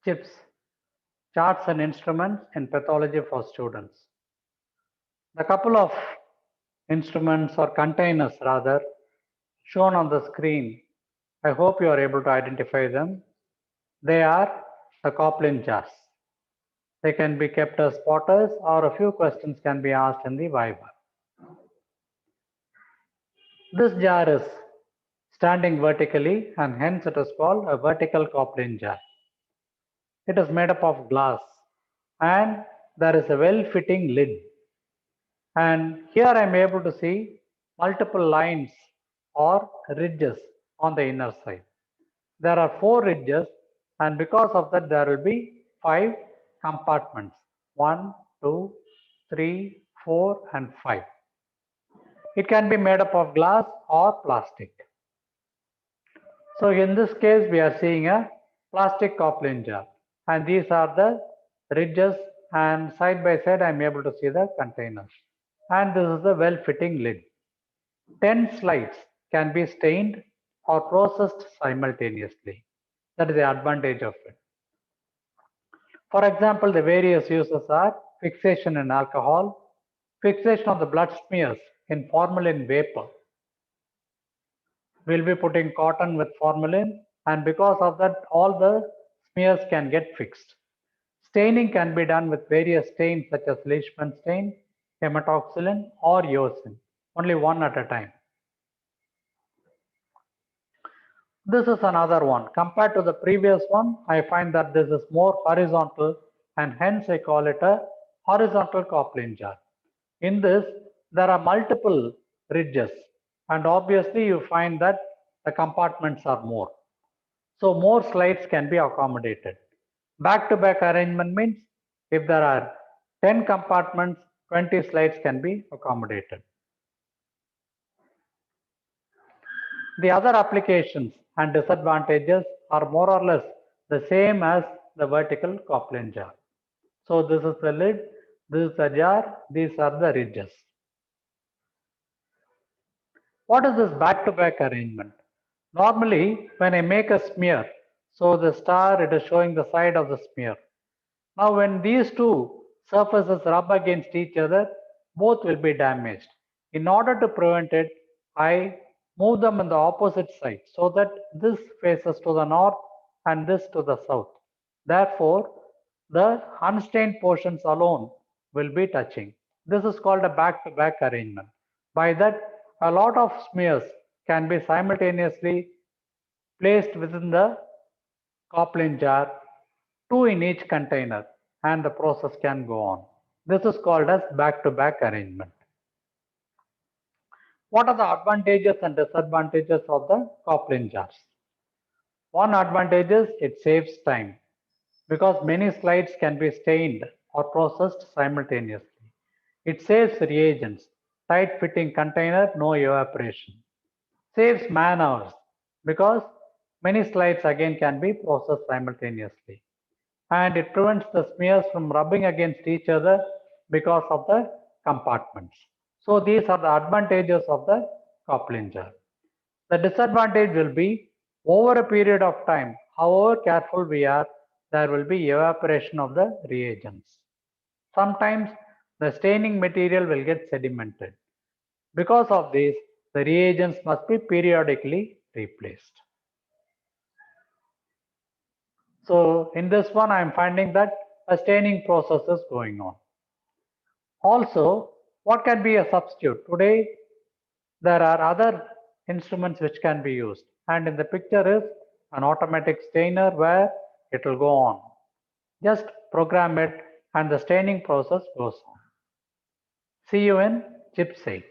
Chips, charts and instruments in pathology for students. The couple of instruments or containers rather shown on the screen, I hope you are able to identify them. They are the Coplin jars. They can be kept as spotters or a few questions can be asked in the Viva. This jar is standing vertically and hence it is called a vertical Coplin jar. It is made up of glass and there is a well-fitting lid. And here I am able to see multiple lines or ridges on the inner side. There are 4 ridges and because of that there will be 5 compartments. 1, 2, 3, 4 and 5. It can be made up of glass or plastic. So in this case we are seeing a plastic Coplin jar and these are the ridges and side by side I am able to see the containers. And this is a well-fitting lid. 10 slides can be stained or processed simultaneously. That is the advantage of it. For example, the various uses are fixation in alcohol, fixation of the blood smears in formalin vapor. We'll be putting cotton with formalin and because of that all the smears can get fixed. Staining can be done with various stains such as Leishman stain, hematoxylin or eosin, only one at a time. This is another one. Compared to the previous one, I find that this is more horizontal and hence I call it a horizontal Coplin jar. In this, there are multiple ridges and obviously you find that the compartments are more. So more slides can be accommodated. Back-to-back arrangement means if there are 10 compartments, 20 slides can be accommodated. The other applications and disadvantages are more or less the same as the vertical Coplin jar. So this is the lid, this is the jar, these are the ridges. What is this back-to-back arrangement? Normally, when I make a smear, so the star, it is showing the side of the smear. Now when these two surfaces rub against each other, both will be damaged. In order to prevent it, I move them in the opposite side so that this faces to the north and this to the south. Therefore, the unstained portions alone will be touching. This is called a back-to-back arrangement. By that, a lot of smears can be simultaneously placed within the Coplin jar, 2 in each container, and the process can go on. This is called as back-to-back arrangement. What are the advantages and disadvantages of the Coplin jars? One advantage is it saves time because many slides can be stained or processed simultaneously. It saves reagents, tight fitting container, no evaporation. Saves man hours because many slides again can be processed simultaneously. And it prevents the smears from rubbing against each other because of the compartments. So these are the advantages of the Coplin jar. The disadvantage will be over a period of time, however careful we are, there will be evaporation of the reagents. Sometimes the staining material will get sedimented. Because of this, the reagents must be periodically replaced. So in this one, I am finding that a staining process is going on. Also, what can be a substitute? Today, there are other instruments which can be used. And in the picture is an automatic stainer where it will go on. Just program it and the staining process goes on. See you in Chip 8.